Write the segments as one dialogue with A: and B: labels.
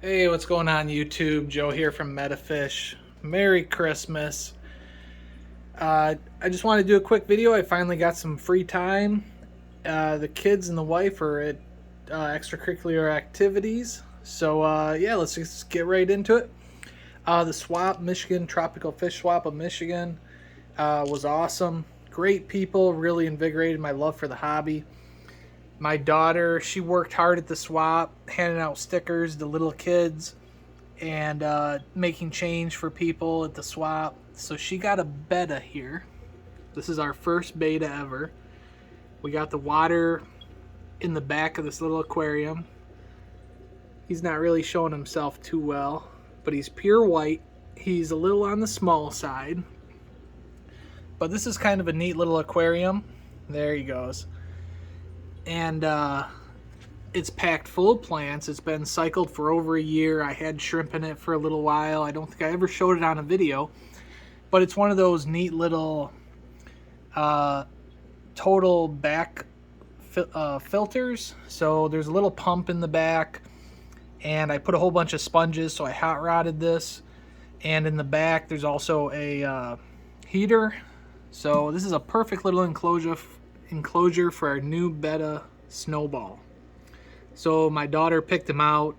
A: Hey, what's going on YouTube? Joe here from Metafish. Merry Christmas. I just wanted to do a quick video. I finally got some free time. The kids and the wife are at extracurricular activities. So yeah, let's just get right into it. The swap, Michigan, Tropical Fish Swap of Michigan was awesome. Great people, really invigorated my love for the hobby. My daughter, she worked hard at the swap, handing out stickers to little kids and making change for people at the swap. So she got a betta here. This is our first beta ever. We got the water in the back of this little aquarium. He's not really showing himself too well, but he's pure white. He's a little on the small side. But this is kind of a neat little aquarium. There he goes. And it's packed full of plants. It's been cycled for over a year. I had shrimp in it for a little while. I don't think I ever showed it on a video, but it's one of those neat little total back filters. So there's a little pump in the back, and I put a whole bunch of sponges, so I hot rodded this. And in the back there's also a heater. So this is a perfect little enclosure for our new betta snowball. So my daughter picked him out,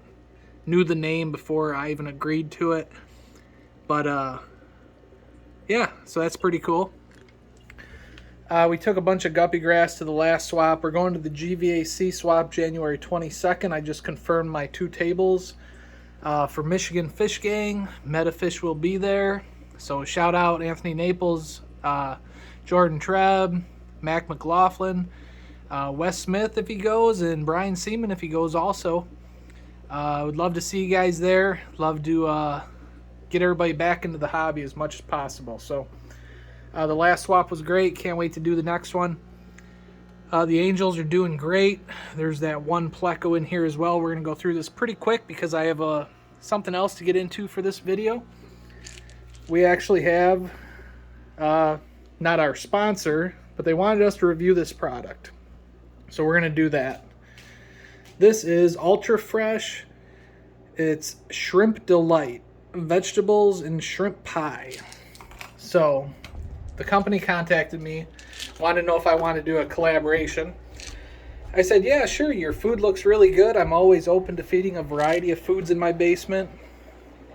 A: knew the name before I even agreed to it, but yeah, so that's pretty cool. We took a bunch of guppy grass to the last swap. We're going to the GVAC swap January 22nd. I just confirmed my 2 tables for Michigan Fish Gang. Metafish will be there, so shout out Anthony Naples, Jordan Trebb, Mac McLaughlin, Wes Smith if he goes, and Brian Seaman if he goes also. I would love to see you guys there. Love to get everybody back into the hobby as much as possible. So the last swap was great. Can't wait to do the next one. The Angels are doing great. There's that one pleco in here as well. We're going to go through this pretty quick because I have something else to get into for this video. We actually have not our sponsor, but they wanted us to review this product. So we're going to do that. This is Ultra Fresh. It's Shrimp Delight, vegetables and shrimp pie. So the company contacted me, wanted to know if I wanted to do a collaboration. I said, yeah, sure, your food looks really good. I'm always open to feeding a variety of foods in my basement.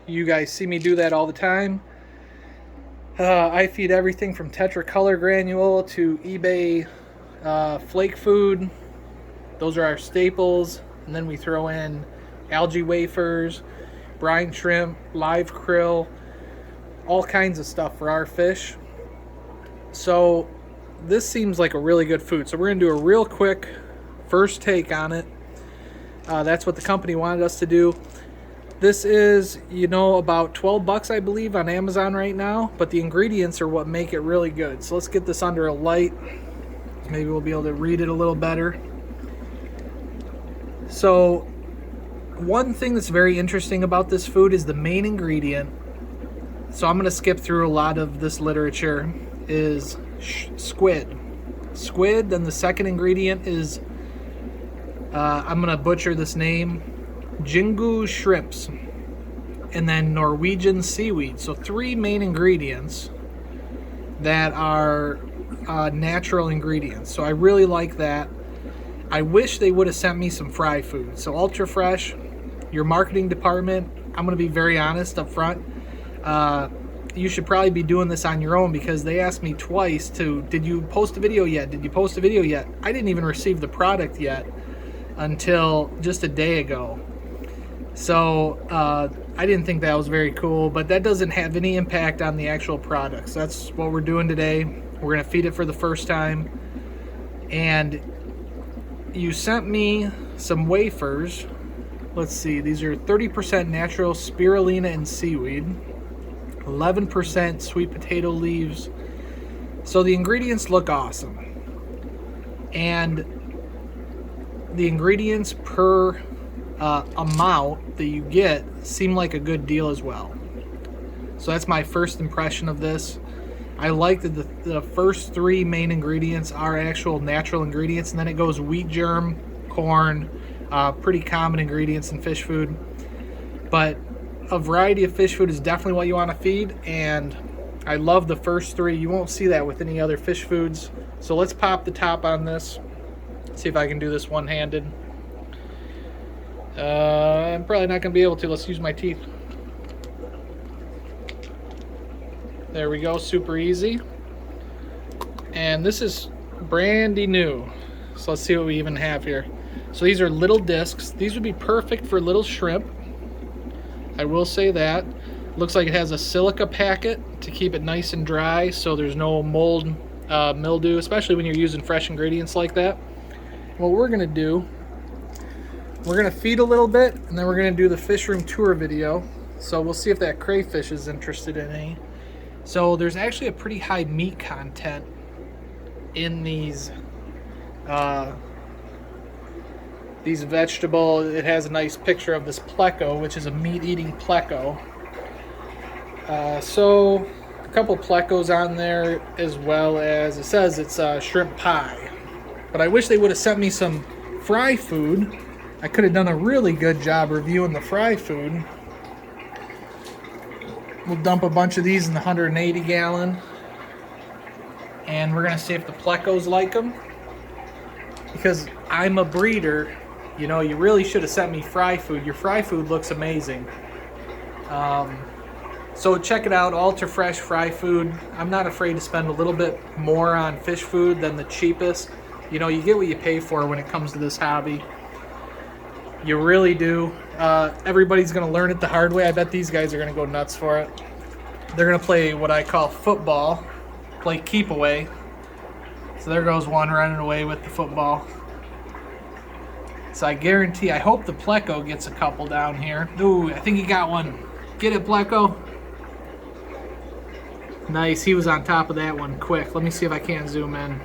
A: You guys see me do that all the time. I feed everything from Tetracolor granule to eBay flake food. Those are our staples. And then we throw in algae wafers, brine shrimp, live krill, all kinds of stuff for our fish. So this seems like a really good food. So we're going to do a real quick first take on it. That's what the company wanted us to do. This is, about 12 bucks, I believe, on Amazon right now, but the ingredients are what make it really good. So let's get this under a light. Maybe we'll be able to read it a little better. So one thing that's very interesting about this food is the main ingredient. So I'm going to skip through a lot of this literature, is squid. Squid, then the second ingredient is, I'm going to butcher this name, Jingu shrimps, and then Norwegian seaweed. So 3 main ingredients that are natural ingredients. So I really like that. I wish they would have sent me some fry food. So Ultra Fresh, your marketing department, I'm going to be very honest up front. You should probably be doing this on your own, because they asked me twice did you post a video yet? Did you post a video yet? I didn't even receive the product yet until just a day ago. So I didn't think that was very cool, but that doesn't have any impact on the actual products. That's what we're doing today. We're going to feed it for the first time. And you sent me some wafers. Let's see, these are 30% natural spirulina and seaweed, 11% sweet potato leaves. So the ingredients look awesome. And the ingredients per amount that you get seem like a good deal as well. So that's my first impression of this. I like that the first 3 main ingredients are actual natural ingredients, and then it goes wheat germ, corn, pretty common ingredients in fish food. But a variety of fish food is definitely what you want to feed, and I love the first three. You won't see that with any other fish foods. So let's pop the top on this. See if I can do this one-handed. I'm probably not going to be able to. Let's use my teeth. There we go, super easy. And this is brandy new. So let's see what we even have here. So these are little discs. These would be perfect for little shrimp. I will say that. Looks like it has a silica packet to keep it nice and dry so there's no mold, mildew, especially when you're using fresh ingredients like that. What we're gonna do, we're gonna feed a little bit and then we're gonna do the fish room tour video. So we'll see if that crayfish is interested in any. So there's actually a pretty high meat content in these vegetables. It has a nice picture of this pleco, which is a meat-eating pleco. So a couple plecos on there, as well as it says it's shrimp pie. But I wish they would have sent me some fry food. I could have done a really good job reviewing the fry food. We'll dump a bunch of these in the 180 gallon. And we're gonna see if the plecos like them. Because I'm a breeder, you know, you really should have sent me fry food. Your fry food looks amazing. So check it out, Ultra Fresh Fry Food. I'm not afraid to spend a little bit more on fish food than the cheapest. You know, you get what you pay for when it comes to this hobby. You really do. Everybody's gonna learn it the hard way. I bet these guys are gonna go nuts for it. They're gonna play what I call football, play keep away. So there goes one running away with the football. So I guarantee, I hope the pleco gets a couple down here. Ooh, I think he got one. Get it, pleco. Nice, he was on top of that one quick. Let me see if I can zoom in.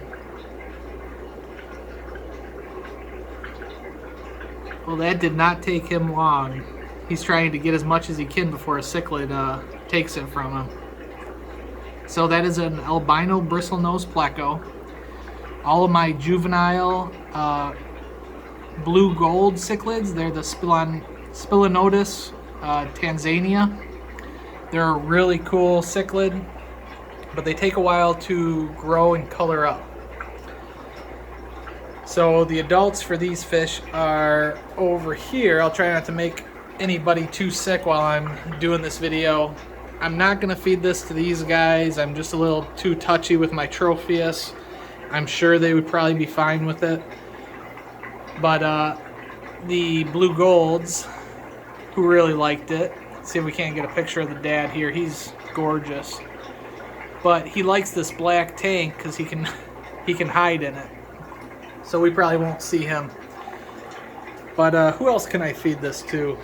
A: Well, that did not take him long. He's trying to get as much as he can before a cichlid takes it from him. So that is an albino bristlenose pleco. All of my juvenile blue gold cichlids, they're the Spilinotis Tanzania. They're a really cool cichlid, but they take a while to grow and color up. So the adults for these fish are over here. I'll try not to make anybody too sick while I'm doing this video. I'm not gonna feed this to these guys. I'm just a little too touchy with my Tropheus. I'm sure they would probably be fine with it. But the blue golds, who really liked it. Let's see if we can't get a picture of the dad here. He's gorgeous. But he likes this black tank because he can hide in it. So we probably won't see him. But who else can I feed this to?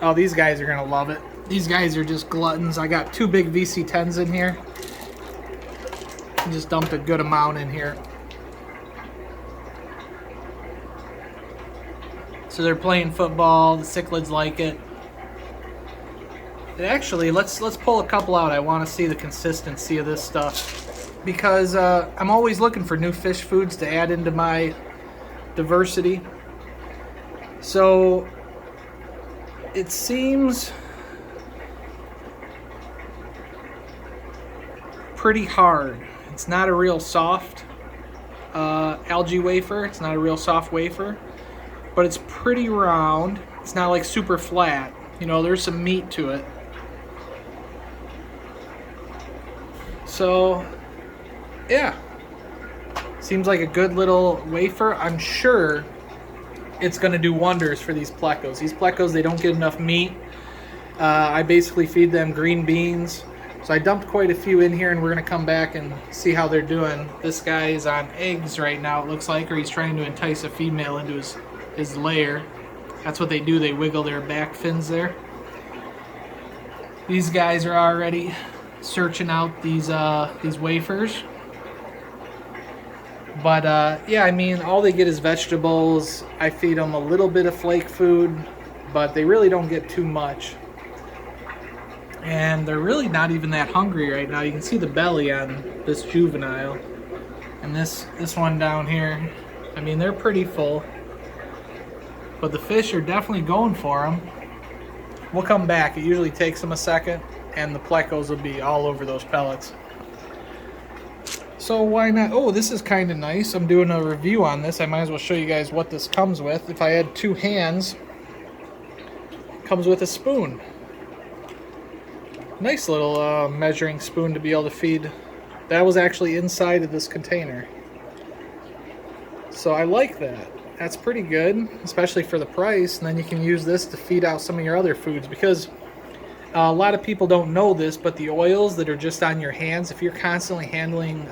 A: Oh, these guys are gonna love it. These guys are just gluttons. I got 2 big VC10s in here. Just dumped a good amount in here. So they're playing football. The cichlids like it. And actually, let's pull a couple out. I want to see the consistency of this stuff because I'm always looking for new fish foods to add into my diversity. So it seems pretty hard. It's not a real soft algae wafer. It's not a real soft wafer, but it's pretty round. It's not like super flat. You know, there's some meat to it. So, yeah. Seems like a good little wafer. I'm sure it's going to do wonders for these plecos. These plecos, they don't get enough meat. I basically feed them green beans. So I dumped quite a few in here, and we're going to come back and see how they're doing. This guy is on eggs right now, it looks like, or he's trying to entice a female into his lair. That's what they do. They wiggle their back fins there. These guys are already searching out these wafers. But yeah, I mean, all they get is vegetables. I feed them a little bit of flake food, but they really don't get too much. And they're really not even that hungry right now. You can see the belly on this juvenile. And this one down here, I mean, they're pretty full. But the fish are definitely going for them. We'll come back. It usually takes them a second, and the plecos will be all over those pellets. So why not? Oh, this is kind of nice. I'm doing a review on this. I might as well show you guys what this comes with. If I had 2 hands, it comes with a spoon. Nice little measuring spoon to be able to feed. That was actually inside of this container. So I like that. That's pretty good, especially for the price. And then you can use this to feed out some of your other foods, because a lot of people don't know this, but the oils that are just on your hands, if you're constantly handling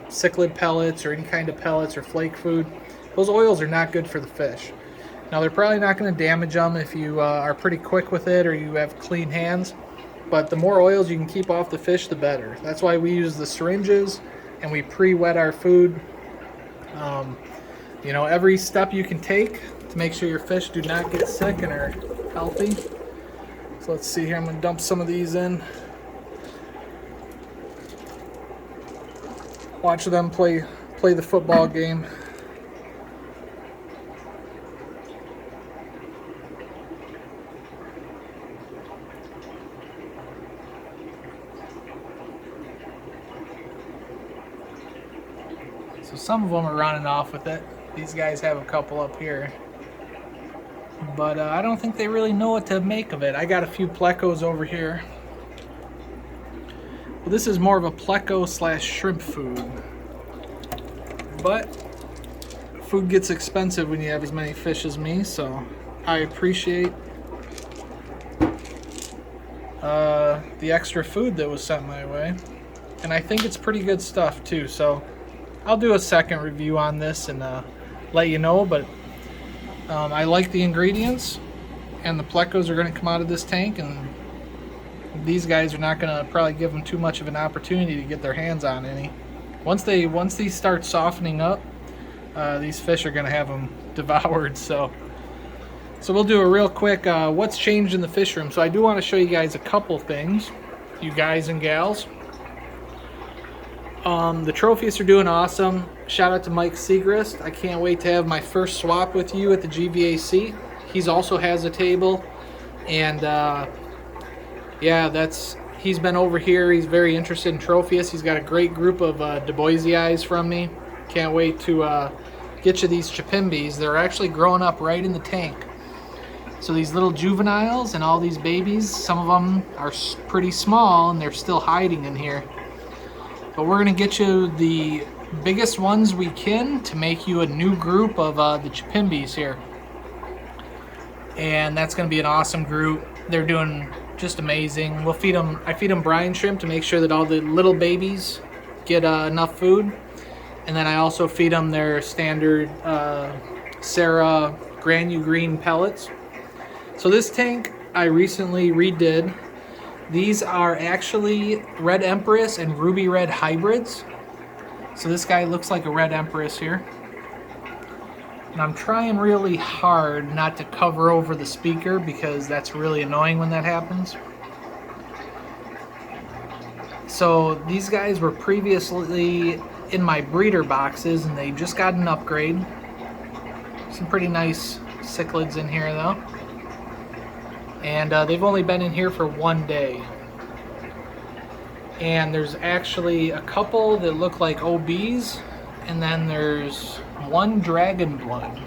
A: cichlid pellets or any kind of pellets or flake food, those oils are not good for the fish. Now, they're probably not going to damage them if you are pretty quick with it or you have clean hands, but the more oils you can keep off the fish, the better. That's why we use the syringes and we pre-wet our food. You know, every step you can take to make sure your fish do not get sick and are healthy. So let's see here, I'm going to dump some of these in. Watch them play the football game. So some of them are running off with it. These guys have a couple up here. But I don't think they really know what to make of it. I got a few plecos over here. Well, this is more of a pleco / shrimp food. But food gets expensive when you have as many fish as me, so I appreciate the extra food that was sent my way. And I think it's pretty good stuff too, so I'll do a second review on this and let you know, but I like the ingredients, and the plecos are going to come out of this tank, and these guys are not going to probably give them too much of an opportunity to get their hands on any. Once these start softening up, these fish are going to have them devoured. So we'll do a real quick what's changed in the fish room. So I do want to show you guys a couple things, you guys and gals. The Trophies are doing awesome. Shout out to Mike Segrist. I can't wait to have my first swap with you at the GVAC. He's also has a table, and yeah, he's been over here. He's very interested in Trophies. He's got a great group of Du Boisi's from me. Can't wait to get you these chipimbis. They're actually growing up right in the tank. So these little juveniles and all these babies, some of them are pretty small and they're still hiding in here. But we're going to get you the biggest ones we can to make you a new group of the chipimbis here. And that's going to be an awesome group. They're doing just amazing. We'll feed them, I feed them brine shrimp to make sure that all the little babies get enough food. And then I also feed them their standard Sarah Granu Green pellets. So this tank I recently redid. These are actually Red Empress and Ruby Red hybrids. So this guy looks like a Red Empress here. And I'm trying really hard not to cover over the speaker because that's really annoying when that happens. So these guys were previously in my breeder boxes and they just got an upgrade. Some pretty nice cichlids in here though. And they've only been in here for 1 day. And there's actually a couple that look like OBs, and then there's one dragon blood.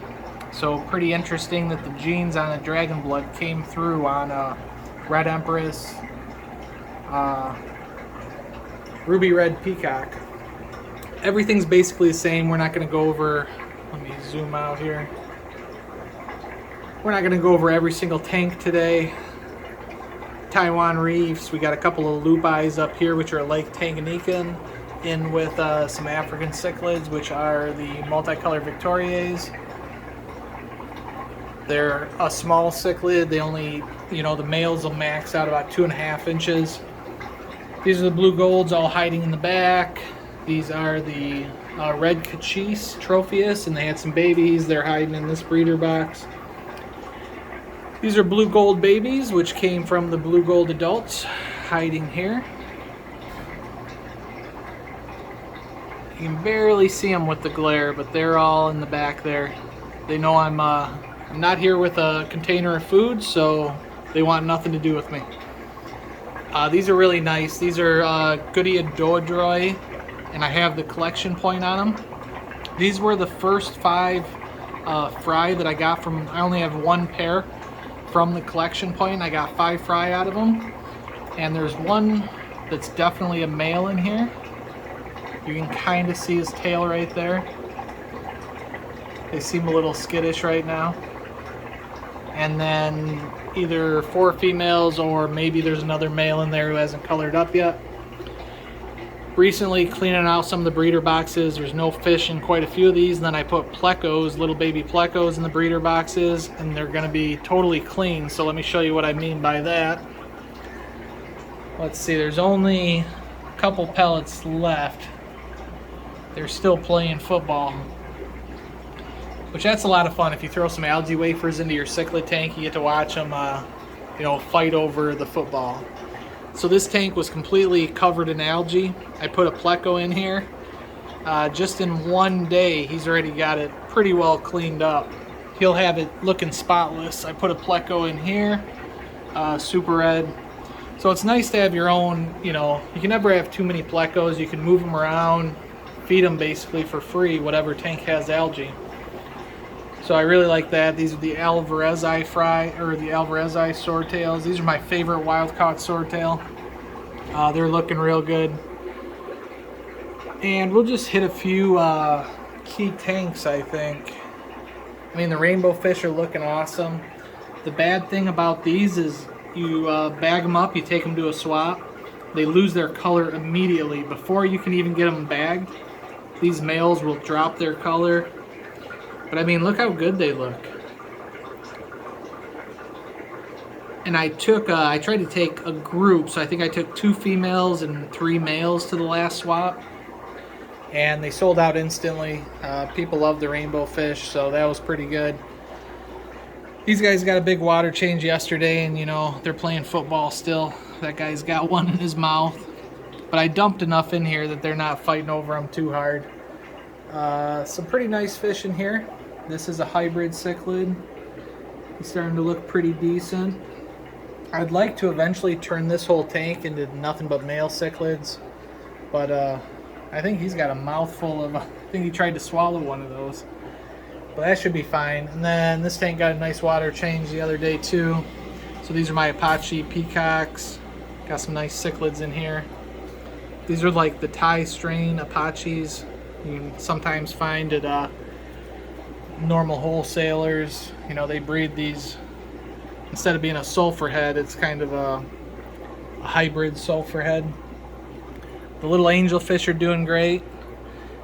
A: So pretty interesting that the genes on a dragon blood came through on Red Empress, Ruby Red Peacock. Everything's basically the same. We're not going to go over, let me zoom out here. We're not going to go over every single tank today. Taiwan Reefs, we got a couple of lupis up here, which are Lake Tanganyika, in with some African cichlids, which are the multicolored Victorias. They're a small cichlid. They only, the males will max out about 2.5 inches. These are the blue golds all hiding in the back. These are the red cachis Tropheus, and they had some babies. They're hiding in this breeder box. These are blue gold babies, which came from the blue gold adults, hiding here. You can barely see them with the glare, but they're all in the back there. They know I'm not here with a container of food, so They want nothing to do with me. These are really nice. These are Goodiadodroi, and I have the collection point on them. These were the first 5 fry that I got from, I only have 1 pair from the collection point. I got 5 fry out of them. And there's one that's definitely a male in here. You can kind of see his tail right there. They seem a little skittish right now. And then either 4 females, or maybe there's another male in there who hasn't colored up yet. Recently cleaning out some of the breeder boxes. There's no fish in quite a few of these. And then I put plecos, little baby plecos, in the breeder boxes, and they're going to be totally clean. So let me show you what I mean by that. Let's see, there's only a couple pellets left. They're still playing football, which that's a lot of fun. If you throw some algae wafers into your cichlid tank, you get to watch them you know, fight over the football. So this tank was completely covered in algae. I put a pleco in here. Just in one day, he's already got it pretty well cleaned up. He'll have it looking spotless. I put a pleco in here, super red. So it's nice to have your own, you know, you can never have too many plecos. You can move them around, feed them basically for free, whatever tank has algae. So I really like that. These are the Alvarezii fry, or the Alvarezii swordtails. These are my favorite wild caught swordtail. They're looking real good. And we'll just hit a few key tanks, I think. I mean, the rainbow fish are looking awesome. The bad thing about these is you bag them up, you take them to a swap. They lose their color immediately. Before you can even get them bagged, these males will drop their color. But I mean, look how good they look. And I tried to take a group, so I think I took 2 females and 3 males to the last swap. And they sold out instantly. People love the rainbow fish, so that was pretty good. These guys got a big water change yesterday, and you know, they're playing football still. That guy's got one in his mouth. But I dumped enough in here that they're not fighting over them too hard. Some pretty nice fish in here. This is a hybrid cichlid. He's starting to look pretty decent. I'd like to eventually turn this whole tank into nothing but male cichlids, but I think he's got a mouthful of, I think he tried to swallow one of those, but that should be fine. And then this tank got a nice water change the other day too. So these are my Apache Peacocks. Got some nice cichlids in here. These are like the Thai strain Apaches. You can sometimes find at normal wholesalers. You know, they breed these, instead of being a sulfur head, it's kind of a hybrid sulfur head. The little angelfish are doing great.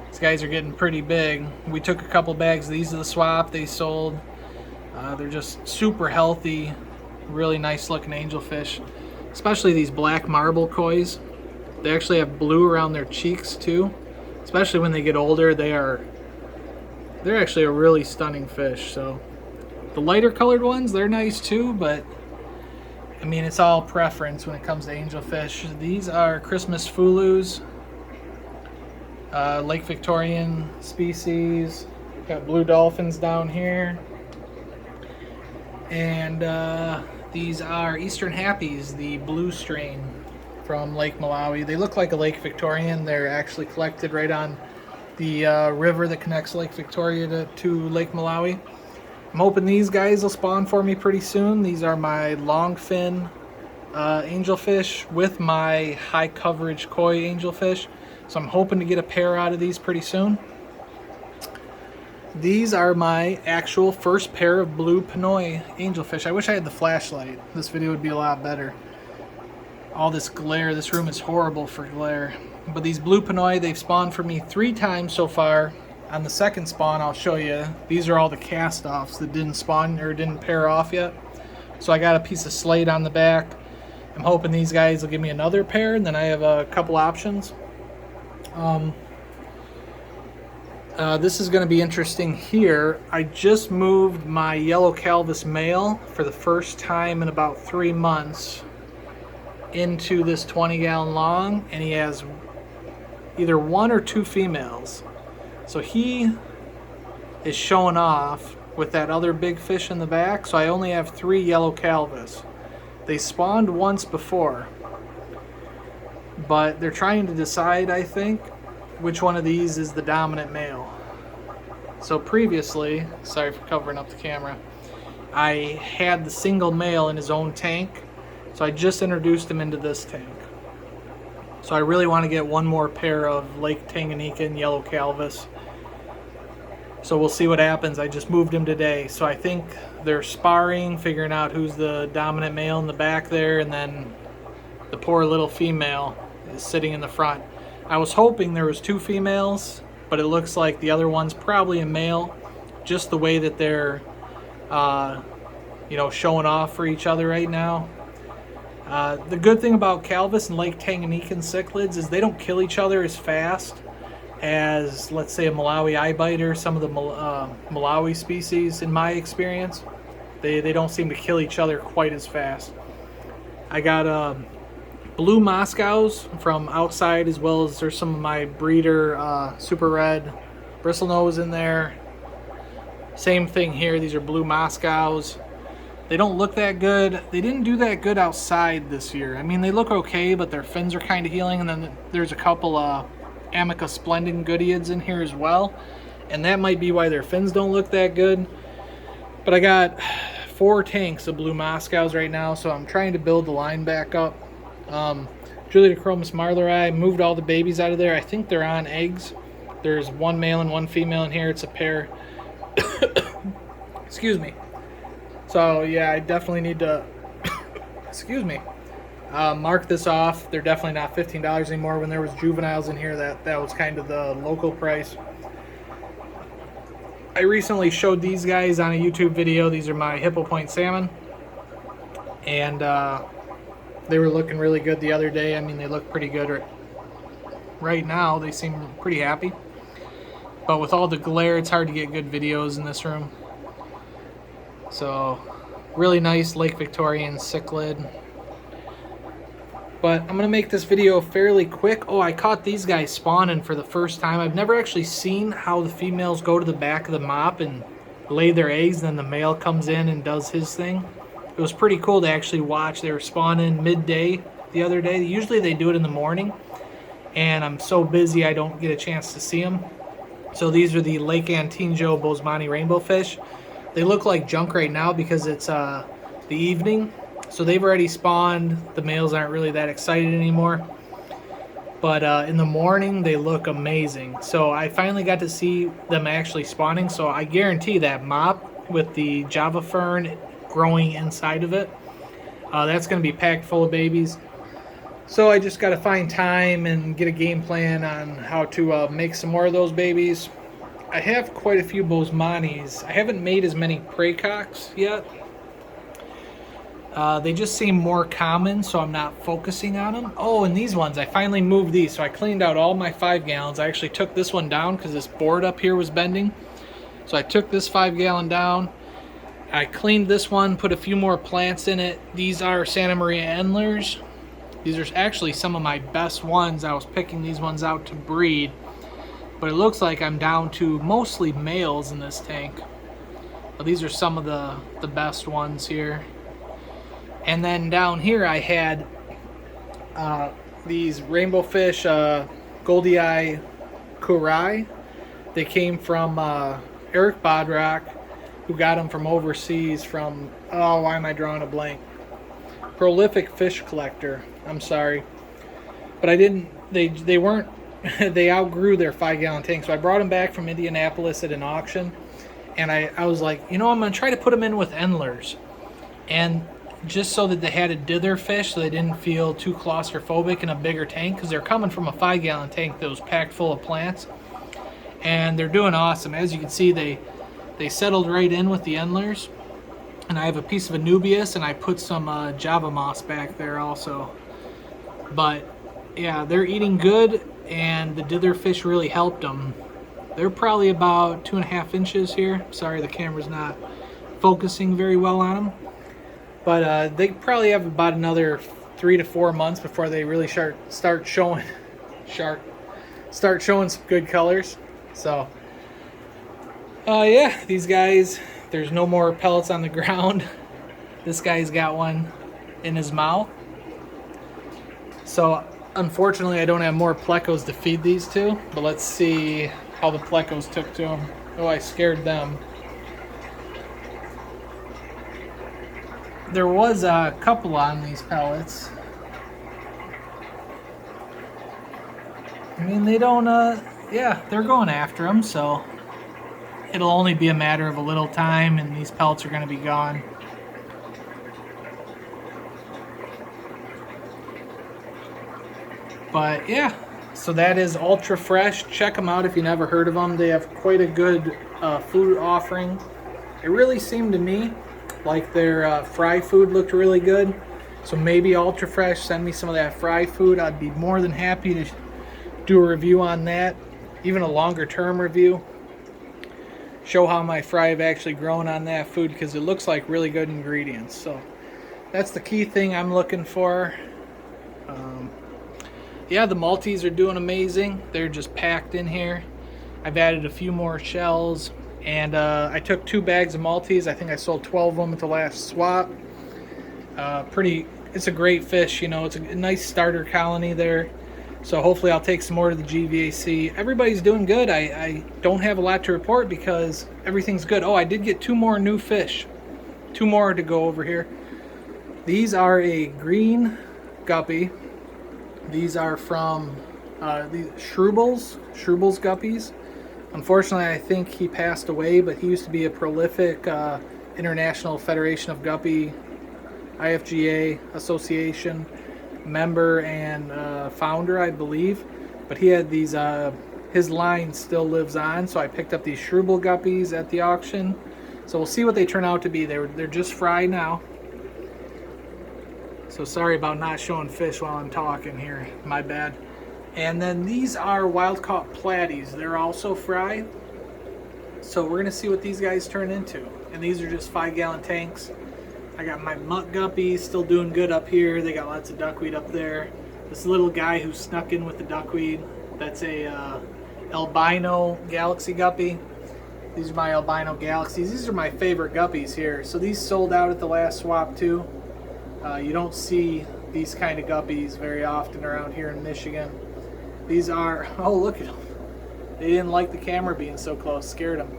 A: These guys are getting pretty big. We took a couple bags of these to the swap. They sold. They're just super healthy, really nice looking angelfish. Especially these black marble kois. They actually have blue around their cheeks too. Especially when they get older, they're actually a really stunning fish. So the lighter colored ones, they're nice too, but I mean, it's all preference when it comes to angelfish. These are Christmas fulus, Lake Victorian species. Got blue dolphins down here. And these are Eastern Happies, the blue strain from Lake Malawi. They look like a Lake Victorian. They're actually collected right on the river that connects Lake Victoria to Lake Malawi. I'm hoping these guys will spawn for me pretty soon. These are my longfin angelfish with my high coverage koi angelfish. So I'm hoping to get a pair out of these pretty soon. These are my actual first pair of blue Pinoy angelfish. I wish I had the flashlight. This video would be a lot better. All this glare, this room is horrible for glare. But these blue Pinoy, they've spawned for me 3 times so far. On the second spawn, I'll show you, these are all the cast-offs that didn't spawn or didn't pair off yet. So I got a piece of slate on the back. I'm hoping these guys will give me another pair, and then I have a couple options. This is going to be interesting here. I just moved my yellow Calvus male for the first time in about 3 months into this 20-gallon long, and he has either 1 or 2 females. So he is showing off with that other big fish in the back. So I only have 3 yellow Calvus. They spawned once before, but they're trying to decide, I think, which one of these is the dominant male. So previously, sorry for covering up the camera, I had the single male in his own tank, so I just introduced him into this tank. So I really want to get one more pair of Lake Tanganyika and Yellow Calvus. So we'll see what happens. I just moved him today, so I think they're sparring, figuring out who's the dominant male in the back there, and then the poor little female is sitting in the front. I was hoping there was 2 females, but it looks like the other one's probably a male, just the way that they're showing off for each other right now. The good thing about Calvus and Lake Tanganyika and Cichlids is they don't kill each other as fast as, let's say, a Malawi eyebiter, some of the Malawi species, in my experience. They don't seem to kill each other quite as fast. I got blue Moscows from outside, as well as there's some of my breeder super red bristlenose in there. Same thing here. These are blue Moscows. They don't look that good. They didn't do that good outside this year. I mean, they look okay, but their fins are kind of healing. And then there's a couple Amica Splendid Goodeids in here as well. And that might be why their fins don't look that good. But I got 4 tanks of blue Moscows right now, so I'm trying to build the line back up. Julidochromis marleri, moved all the babies out of there. I think they're on eggs. There's 1 male and 1 female in here. It's a pair. Excuse me. So yeah, I definitely need to mark this off. They're definitely not $15 anymore. When there was juveniles in here, that was kind of the local price. I recently showed these guys on a YouTube video. These are my Hippo Point salmon, and they were looking really good the other day. I mean, they look pretty good right now. They seem pretty happy, but with all the glare, it's hard to get good videos in this room. So, really nice Lake Victorian cichlid. But I'm going to make this video fairly quick. Oh, I caught these guys spawning for the first time. I've never actually seen how the females go to the back of the mop and lay their eggs, and then the male comes in and does his thing. It was pretty cool to actually watch. They were spawning midday the other day. Usually they do it in the morning, and I'm so busy I don't get a chance to see them. So these are the Lake Antinjo Bosmani rainbow fish. They look like junk right now because it's the evening, so they've already spawned. The males aren't really that excited anymore, but in the morning they look amazing. So I finally got to see them actually spawning, so I guarantee that mop with the Java fern growing inside of it, that's going to be packed full of babies. So I just got to find time and get a game plan on how to make some more of those babies. I have quite a few Bosmanis. I haven't made as many Peacocks yet. They just seem more common, so I'm not focusing on them. Oh, and these ones, I finally moved these. So I cleaned out all my 5 gallons. I actually took this one down because this board up here was bending. So I took this 5-gallon down. I cleaned this one, put a few more plants in it. These are Santa Maria Endlers. These are actually some of my best ones. I was picking these ones out to breed. But it looks like I'm down to mostly males in this tank. But these are some of the best ones here. And then down here I had these rainbow fish, Goldie Eye Kurai. They came from Eric Bodrock, who got them from overseas from, oh, why am I drawing a blank? Prolific Fish Collector. I'm sorry. But I didn't, they weren't, they outgrew their 5-gallon tank, so I brought them back from Indianapolis at an auction, and I was like, you know, I'm going to try to put them in with Endlers, and just so that they had a dither fish so they didn't feel too claustrophobic in a bigger tank, because they're coming from a 5-gallon tank that was packed full of plants, and they're doing awesome. As you can see, they settled right in with the Endlers, and I have a piece of Anubias, and I put some Java moss back there also. But yeah, they're eating good, and the dither fish really helped them. They're probably about 2.5 inches here. Sorry, the camera's not focusing very well on them. But they probably have about another 3 to 4 months before they really start showing some good colors. So yeah, these guys, there's no more pellets on the ground. This guy's got one, in his mouth. So unfortunately I don't have more plecos to feed these to, but let's see how the plecos took to him. Oh, I scared them. There was a couple on these pellets. I mean, they don't, yeah, they're going after them, so it'll only be a matter of a little time and these pellets are going to be gone. But yeah, so that is Ultra Fresh. Check them out if you never heard of them. They have quite a good food offering. It really seemed to me like their fry food looked really good. So maybe Ultra Fresh, send me some of that fry food. I'd be more than happy to do a review on that, even a longer term review. Show how my fry have actually grown on that food, because it looks like really good ingredients. So that's the key thing I'm looking for. Yeah, the Maltese are doing amazing. They're just packed in here. I've added a few more shells, and I took 2 bags of Maltese. I think I sold 12 of them at the last swap. It's a great fish, you know. It's a nice starter colony there. So hopefully I'll take some more to the GVAC. Everybody's doing good. I don't have a lot to report because everything's good. Oh, I did get 2 more new fish. 2 more to go over here. These are a green guppy. These are from these Shrubels guppies. Unfortunately, I think he passed away, but he used to be a prolific International Federation of Guppy, IFGA Association member and founder, I believe. But he had these, his line still lives on, so I picked up these Shrubel guppies at the auction. So we'll see what they turn out to be. They're just fried now. So sorry about not showing fish while I'm talking here. My bad. And then these are wild-caught platies. They're also fried. So we're going to see what these guys turn into. And these are just 5-gallon tanks. I got my mutt guppies still doing good up here. They got lots of duckweed up there. This little guy who snuck in with the duckweed, that's a albino galaxy guppy. These are my albino galaxies. These are my favorite guppies here. So these sold out at the last swap too. You don't see these kind of guppies very often around here in Michigan. These are, oh, look at them. They didn't like the camera being so close, scared them.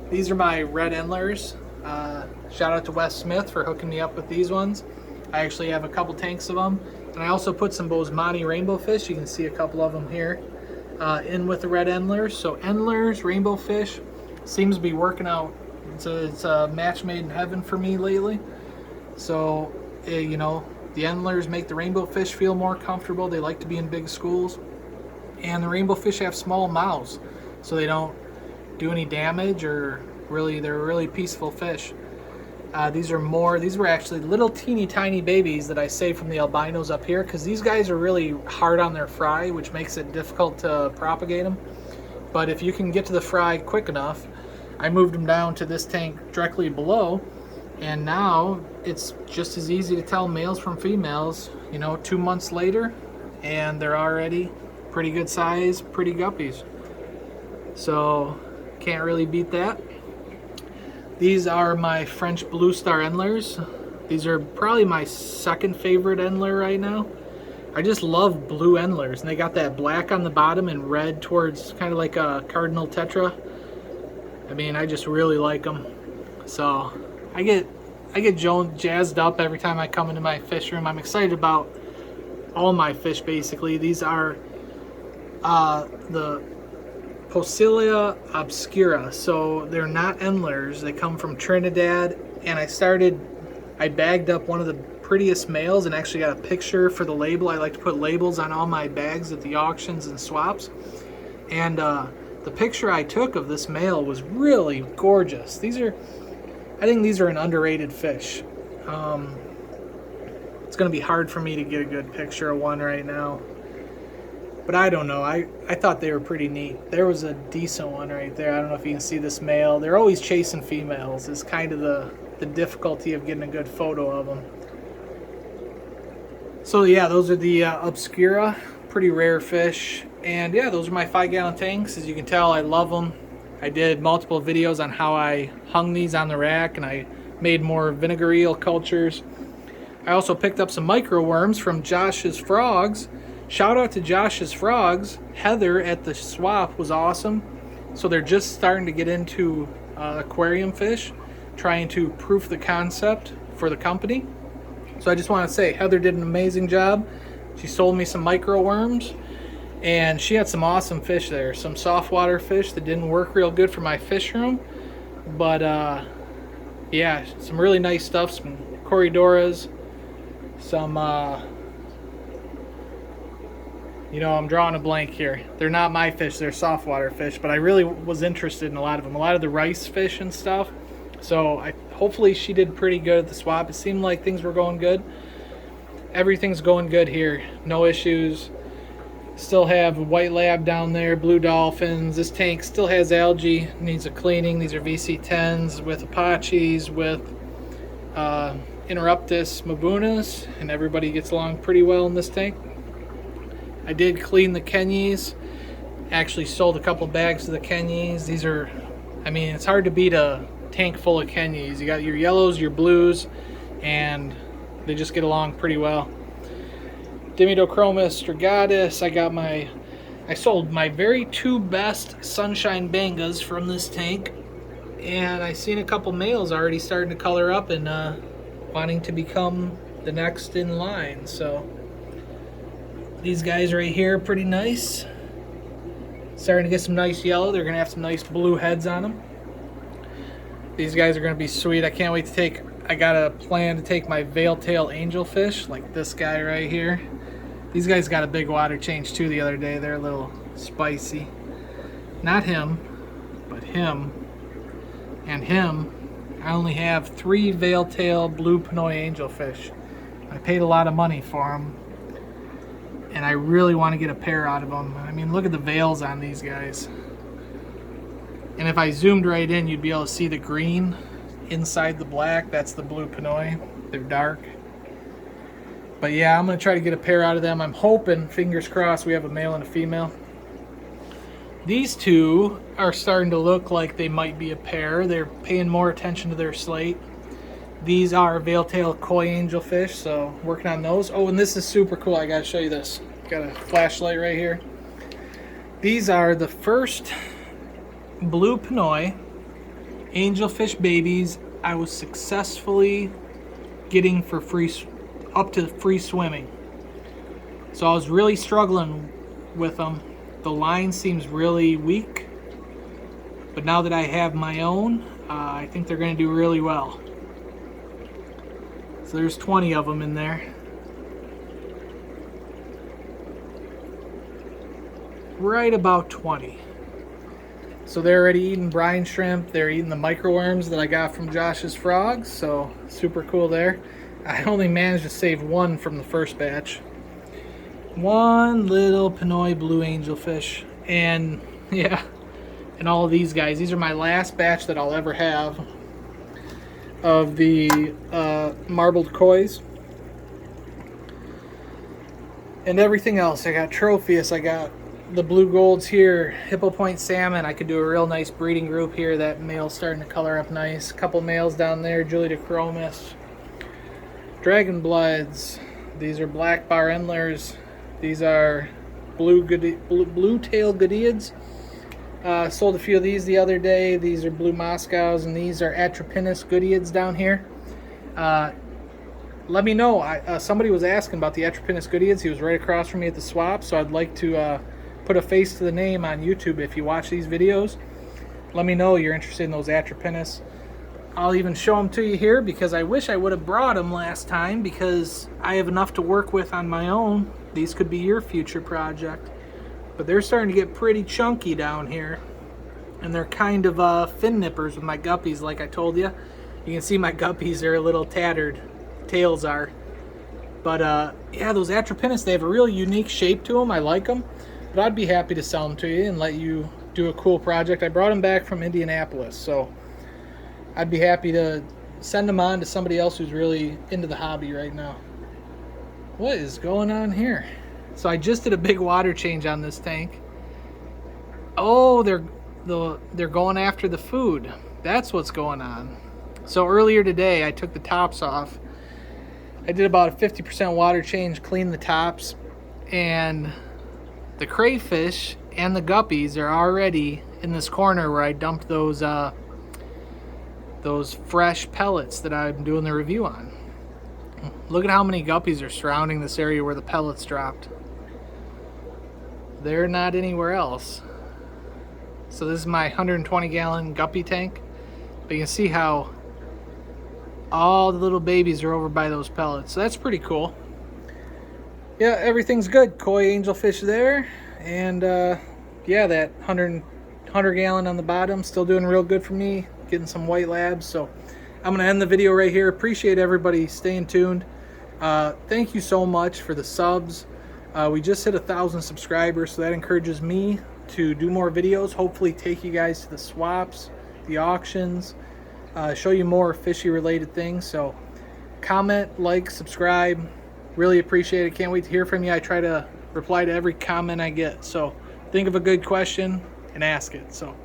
A: These are my red endlers. Shout out to Wes Smith for hooking me up with these ones. I actually have a couple tanks of them. And I also put some Bosmani rainbow fish. You can see a couple of them here in with the red endlers. So endlers, rainbow fish, seems to be working out. It's a match made in heaven for me lately. So, you know, the endlers make the rainbow fish feel more comfortable. They like to be in big schools. And the rainbow fish have small mouths, so they don't do any damage, or really, they're really peaceful fish. These were actually little teeny tiny babies that I saved from the albinos up here, because these guys are really hard on their fry, which makes it difficult to propagate them. But if you can get to the fry quick enough, I moved them down to this tank directly below, and now it's just as easy to tell males from females, you know, 2 months later, and they're already pretty good size, pretty guppies. So can't really beat that. These are my French Blue Star Endlers. These are probably my second favorite Endler right now. I just love blue Endlers, and they got that black on the bottom and red towards, kind of like a Cardinal Tetra. I mean, I just really like them. So I get jazzed up every time I come into my fish room. I'm excited about all my fish basically. These are the Posilia obscura, so they're not endlers. They come from Trinidad, and I bagged up one of the prettiest males and actually got a picture for the label. I like to put labels on all my bags at the auctions and swaps, and the picture I took of this male was really gorgeous. I think these are an underrated fish. It's going to be hard for me to get a good picture of one right now. But I don't know. I thought they were pretty neat. There was a decent one right there. I don't know if you can see this male. They're always chasing females. It's kind of the difficulty of getting a good photo of them. So yeah, those are the Obscura. Pretty rare fish. And yeah, those are my 5-gallon tanks. As you can tell, I love them. I did multiple videos on how I hung these on the rack, and I made more vinegar eel cultures. I also picked up some micro worms from Josh's Frogs. Shout out to Josh's Frogs. Heather at the swap was awesome. So they're just starting to get into aquarium fish, trying to proof the concept for the company. So I just want to say Heather did an amazing job. She sold me some micro worms, and she had some awesome fish there. Some saltwater fish that didn't work real good for my fish room, but yeah, some really nice stuff. Some Corridoras, some you know, I'm drawing a blank here. They're not my fish, they're saltwater fish, but I really was interested in a lot of them. A lot of the rice fish and stuff. So hopefully she did pretty good at the swap. It seemed like things were going good. Everything's going good here. No issues. Still have white lab down there, blue dolphins. This tank still has algae, needs a cleaning. These are VC10s with Apaches, with Interruptus mabunas, and everybody gets along pretty well in this tank. I did clean the Kenyes. Actually sold a couple bags of the Kenyes. These are, I mean, it's hard to beat a tank full of Kenyes. You got your yellows, your blues, and they just get along pretty well. Dimidochromis strigatus. I sold my very two best sunshine bangas from this tank, and I seen a couple males already starting to color up and wanting to become the next in line. So these guys right here are pretty nice. Starting to get some nice yellow. They're gonna have some nice blue heads on them. These guys are gonna be sweet. I can't wait to take, I got a plan to take my veil-tail angelfish, like this guy right here. These guys got a big water change too the other day. They're a little spicy. Not him, but him and him. I only have 3 veil-tail blue Pinoy angelfish. I paid a lot of money for them, and I really want to get a pair out of them. I mean, look at the veils on these guys. And if I zoomed right in, you'd be able to see the green inside the black. That's the blue Pinoy. They're dark. But yeah, I'm going to try to get a pair out of them. I'm hoping, fingers crossed, we have a male and a female. These two are starting to look like they might be a pair. They're paying more attention to their slate. These are veil-tail koi angelfish, so working on those. Oh, and this is super cool. I got to show you this. Got a flashlight right here. These are the first blue Pinoy angelfish babies I was successfully getting for free, up to free swimming. So I was really struggling with them. The line seems really weak, but now that I have my own, I think they're going to do really well. So there's 20 of them in there. Right about 20. So they're already eating brine shrimp. They're eating the microworms that I got from Josh's Frogs. So super cool there. I only managed to save one from the first batch. One little Pinoy blue angelfish. And yeah, and all of these guys. These are my last batch that I'll ever have of the marbled kois. And everything else. I got Tropheus. I got the blue golds here, Hippo Point salmon. I could do a real nice breeding group here. That male's starting to color up nice. Couple males down there, Julidochromis, Dragon Bloods. These are black bar endlers. These are blue tail Godiids. Sold a few of these the other day. These are blue Moscows, and these are Atropinus Godiids down here. Let me know. Somebody was asking about the Atropinus Godiids. He was right across from me at the swap, so I'd like to put a face to the name on YouTube. If you watch these videos, let me know you're interested in those Atropinus. I'll even show them to you here, because I wish I would have brought them last time, because I have enough to work with on my own. These could be your future project. But they're starting to get pretty chunky down here, and they're kind of fin nippers with my guppies, like I told you. You can see my guppies are a little tattered. Tails are. But yeah, those Atropinus, they have a real unique shape to them. I like them. But I'd be happy to sell them to you and let you do a cool project. I brought them back from Indianapolis, so I'd be happy to send them on to somebody else who's really into the hobby right now. What is going on here? So I just did a big water change on this tank. Oh, they're going after the food. That's what's going on. So earlier today, I took the tops off, I did about a 50% water change, cleaned the tops, and the crayfish and the guppies are already in this corner where I dumped those fresh pellets that I'm doing the review on. Look at how many guppies are surrounding this area where the pellets dropped. They're not anywhere else. So this is my 120-gallon guppy tank. But you can see how all the little babies are over by those pellets. So that's pretty cool. Yeah, everything's good. Koi angelfish there. And yeah, that 100 gallon on the bottom, still doing real good for me. Getting some white labs. So I'm going to end the video right here. Appreciate everybody staying tuned. Thank you so much for the subs. We just hit 1,000 subscribers, so that encourages me to do more videos. Hopefully take you guys to the swaps, the auctions, show you more fishy related things. So comment, like, subscribe. Really appreciate it. Can't wait to hear from you. I try to reply to every comment I get. So think of a good question and ask it. So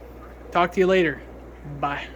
A: talk to you later. Bye.